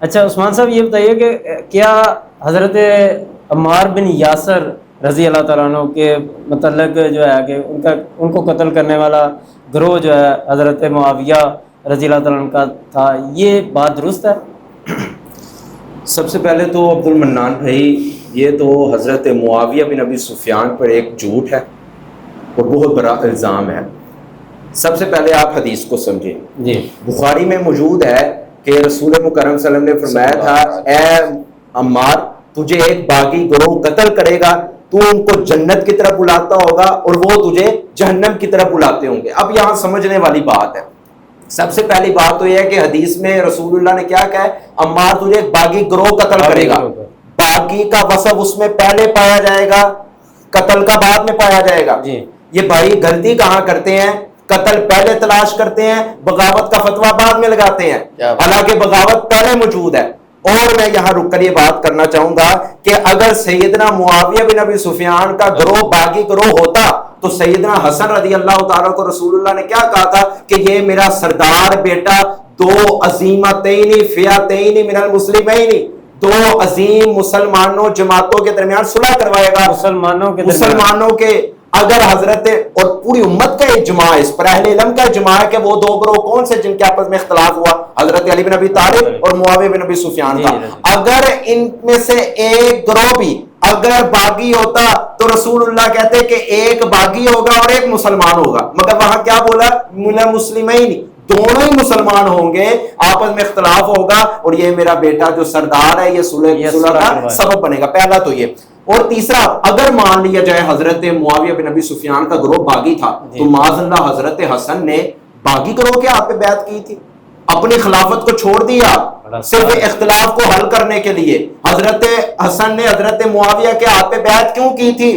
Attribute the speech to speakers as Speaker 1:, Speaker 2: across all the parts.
Speaker 1: اچھا عثمان صاحب یہ بتائیے کہ کیا حضرت عمار بن یاسر رضی اللہ تعالیٰ عنہ کے متعلق جو ہے کہ ان کو قتل کرنے والا گروہ جو ہے حضرت معاویہ رضی اللہ تعالیٰ عنہ کا تھا، یہ بات درست ہے؟
Speaker 2: سب سے پہلے تو عبد المنان بھائی، یہ تو حضرت معاویہ بن ابی سفیان پر ایک جھوٹ ہے اور بہت بڑا الزام ہے۔ سب سے پہلے آپ حدیث کو سمجھیں
Speaker 1: جی،
Speaker 2: بخاری میں موجود ہے کہ رسول مکرم صلی اللہ علیہ وسلم نے فرمایا تھا، اے عمار تجھے ایک باغی گروہ قتل کرے گا، تو ان کو جنت کی طرف بلاتا ہوگا اور وہ تجھے جہنم کی طرف بلاتے ہوں گے۔ اب یہاں سمجھنے والی بات ہے، سب سے پہلی بات تو یہ ہے کہ حدیث میں رسول اللہ نے کیا کہا ہے، عمار تجھے ایک باغی گروہ قتل کرے گا۔ باغی کا وصف اس میں پہلے پایا جائے گا، قتل کا بعد میں پایا جائے گا۔
Speaker 1: جی،
Speaker 2: یہ بھائی غلطی کہاں کرتے ہیں، قتل پہلے تلاش کرتے ہیں، بغاوت کا فتویٰ بعد میں لگاتے ہیں، حالانکہ بغاوت پہلے موجود ہے۔ اور میں یہاں رک کر یہ بات کرنا چاہوں گا کہ اگر سیدنا معاویہ بن ابی سفیان کا گروہ باغی گروہ ہوتا تو سیدنا حسن رضی اللہ تعالیٰ کو رسول اللہ نے کیا کہا تھا کہ یہ میرا سردار بیٹا دو عظیمتین فئتین من المسلمین، دو عظیم مسلمانوں جماعتوں کے درمیان صلح کروائے گا، مسلمانوں کے۔ اگر حضرت اور پوری امت کا اجماع، اس پر اہل علم کا اجماع ہے کہ وہ دو گروہ کون سے جن کے آپس میں اختلاف ہوا، حضرت علی بن ابی طالب اور معاویہ بن ابی سفیان کا، اگر ان میں سے ایک گروہ بھی اگر باغی ہوتا تو رسول اللہ کہتے کہ ایک باغی ہوگا اور ایک مسلمان ہوگا، مگر وہاں کیا بولا، من المسلمین، دونوں ہی مسلمان ہوں گے، آپس میں اختلاف ہوگا اور یہ میرا بیٹا جو سردار ہے یہ صلح کا سبب بنے گا۔ پہلا تو یہ۔ اور تیسرا، اگر مان لیا جائے حضرت معاویہ بن ابی سفیان کا گروہ باغی تھا تو معاذ اللہ حضرت حسن نے باغی گروہ کے ہاتھ پہ بیعت کی تھی، اپنی خلافت کو چھوڑ دیا صرف اختلاف کو حل کرنے کے لیے۔ حضرت حسن نے حضرت معاویہ کے ہاتھ پہ بیعت کیوں کی تھی،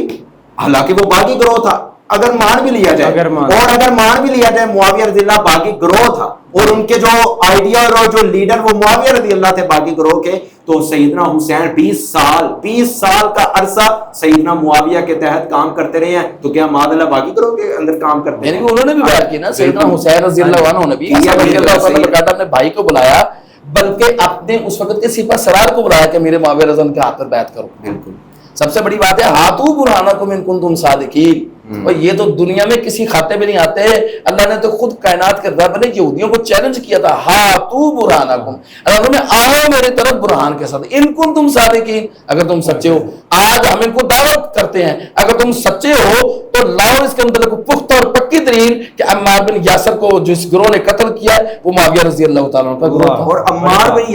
Speaker 2: حالانکہ وہ باغی گروہ تھا۔ اگر مان بھی لیا جائے اگر مان بھی لیا جائے معاویہ رضی اللہ باغی گروہ تھا اور ان کے جو آئیڈیا اور جو لیڈر وہ معاویہ رضی اللہ تھے باغی گروہ کے، تو سیدنا حسین 20 سال کا عرصہ سیدنا معاویہ کے تحت کام کرتے رہے ہیں، تو کیا معاذ اللہ باغی گروہ کے اندر کام کرتے ہیں؟
Speaker 3: انہوں نے بھی بیعت کی نا، سیدنا حسین رضی اللہ عنہ نے بھی اپنے بھائی کو بلایا، بلکہ اپنے اس وقت کے سپہ سرار کو بلایا کہ میرے معاویہ رضی اللہ کے ہاتھ پر بیعت کرو۔
Speaker 2: بالکل
Speaker 3: سب سے بڑی بات ہے ہاتھو برہانکم ان کنتم صادقین، اور یہ تو دنیا میں کسی کھاتے میں نہیں آتے۔ اللہ نے تو خود کائنات کے رب نے یہودیوں کو چیلنج کیا تھا، ہاتھو برہانکم، اللہ نے آؤ میرے طرف برہان کے ساتھ، ان کنتم صادقین، اگر تم سچے ہو۔ آج ہم ان کو دعوت کرتے ہیں، اگر تم سچے ہو تو لاؤ اس کے متعلق پختہ اور پکی دلیل کہ عمار بن یاسر کو جس گروہ نے قتل کیا ہے وہ معاویہ رضی اللہ تعالیٰ عنہ کا گروہ تھا،
Speaker 2: اور عمار بن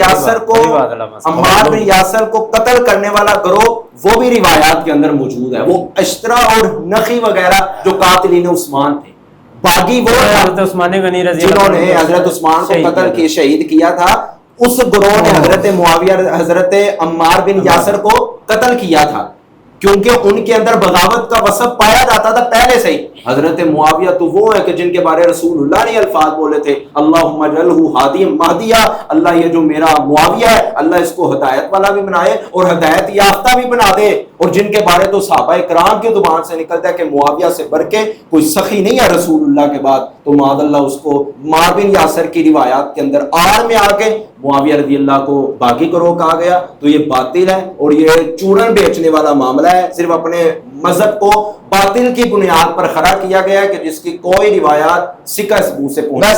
Speaker 2: یاسر کو قتل کرنے والا گروہ وہ بھی روایات کے اندر موجود ہے، وہ اشترا اور نخی وغیرہ جو قاتلین عثمان تھے، باغی وہ
Speaker 1: حضرت عثمان غنی رضی
Speaker 2: جنہوں نے حضرت عثمان کو قتل کی شہید کیا تھا، اس گروہ نے حضرت معاویہ حضرت عمار بن یاسر کو قتل کیا تھا، کیونکہ ان کے اندر بغاوت کا وصف پایا جاتا تھا پہلے سے ہی۔ حضرت معاویہ تو وہ ہے کہ جن کے بارے رسول اللہ نے الفاظ بولے تھے، اللہم اجعلہ ہادیا مہدیا، اللہ یہ جو میرا معاویہ ہے اللہ اس کو ہدایت والا بھی بنائے اور ہدایت یافتہ بھی بنا دے، اور جن کے بارے تو صحابہ کرام کی زبان سے نکلتا ہے کہ معاویہ سے بڑھ کے کوئی سخی نہیں ہے رسول اللہ کے بعد، تو معاذ اللہ اس کو عمار بن یاسر کی روایات کے اندر آڑ میں آ کے معاویہ رضی اللہ کو باغی گروہ کہا گیا، تو یہ باطل ہے اور یہ چورن بیچنے والا معاملہ ہے، صرف اپنے مذہب کو باطل کی بنیاد پر کھڑا کیا گیا ہے کہ جس کی کوئی روایات سکہ ثبوت سے پہنچتی ہے۔